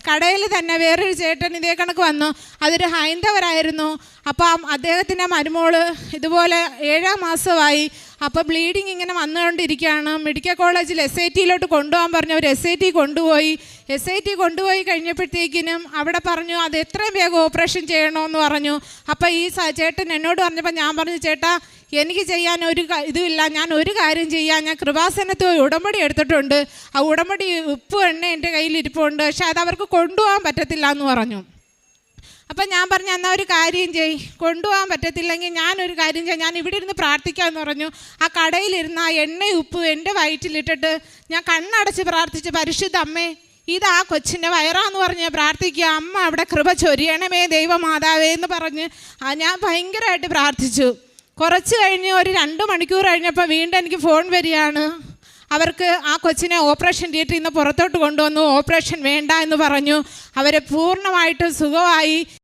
കടയിൽ തന്നെ വേറൊരു ചേട്ടൻ ഇതേ കണക്ക് വന്നു. അതൊരു ഹൈന്ദവരായിരുന്നു. അപ്പം അദ്ദേഹത്തിൻ്റെ മരുമോള് ഇതുപോലെ 7-ാം മാസമായി. അപ്പോൾ ബ്ലീഡിങ് ഇങ്ങനെ വന്നുകൊണ്ടിരിക്കുകയാണ്. മെഡിക്കൽ കോളേജിൽ SIT കൊണ്ടുപോകാൻ പറഞ്ഞു. അവർ SIT കൊണ്ടുപോയി കഴിഞ്ഞപ്പോഴത്തേക്കിനും അവിടെ പറഞ്ഞു അത് എത്രയും വേഗം ഓപ്പറേഷൻ ചെയ്യണമെന്ന് പറഞ്ഞു. അപ്പോൾ ഈ ചേട്ടൻ എന്നോട് പറഞ്ഞപ്പോൾ ഞാൻ പറഞ്ഞു, ചേട്ടാ എനിക്ക് ചെയ്യാൻ ഒരു ഇതുമില്ല, ഞാൻ ഒരു കാര്യം ചെയ്യാം, ഞാൻ കൃപാസനത്തിൽ ഉടമ്പടി എടുത്തിട്ടുണ്ട്, ആ ഉടമ്പടി ഉപ്പ് എണ്ണ എൻ്റെ കയ്യിൽ ഇരിപ്പുണ്ട്, പക്ഷെ അത് അവർക്ക് കൊണ്ടുപോകാൻ പറ്റത്തില്ല എന്ന് പറഞ്ഞു. അപ്പം ഞാൻ പറഞ്ഞു എന്നാൽ ഒരു കാര്യം കൊണ്ടുപോകാൻ പറ്റത്തില്ലെങ്കിൽ ഞാനൊരു കാര്യം ചെയ്യാം, ഞാൻ ഇവിടെ ഇരുന്ന് പ്രാർത്ഥിക്കാമെന്ന് പറഞ്ഞു. ആ കടയിലിരുന്ന് ആ എണ്ണയും ഉപ്പും എൻ്റെ വയറ്റിലിട്ടിട്ട് ഞാൻ കണ്ണടച്ച് പ്രാർത്ഥിച്ചു, പരിശുദ്ധ അമ്മേ ഇതാ കൊച്ചിൻ്റെ വയറാന്ന് പറഞ്ഞ് പ്രാർത്ഥിക്കുക, അമ്മ അവിടെ കൃപ ചൊരിയണമേ ദൈവമാതാവേ എന്ന് പറഞ്ഞ് ഞാൻ ഭയങ്കരമായിട്ട് പ്രാർത്ഥിച്ചു. കുറച്ച് കഴിഞ്ഞ് ഒരു 2 മണിക്കൂർ കഴിഞ്ഞപ്പോൾ വീണ്ടും എനിക്ക് ഫോൺ വരികയാണ്. അവർക്ക് ആ കൊച്ചിനെ ഓപ്പറേഷൻ തിയേറ്ററിൽ നിന്ന് പുറത്തോട്ട് കൊണ്ടുവന്നു, ഓപ്പറേഷൻ വേണ്ട എന്ന് പറഞ്ഞു. അവരെ പൂർണ്ണമായിട്ടും സുഖമായി.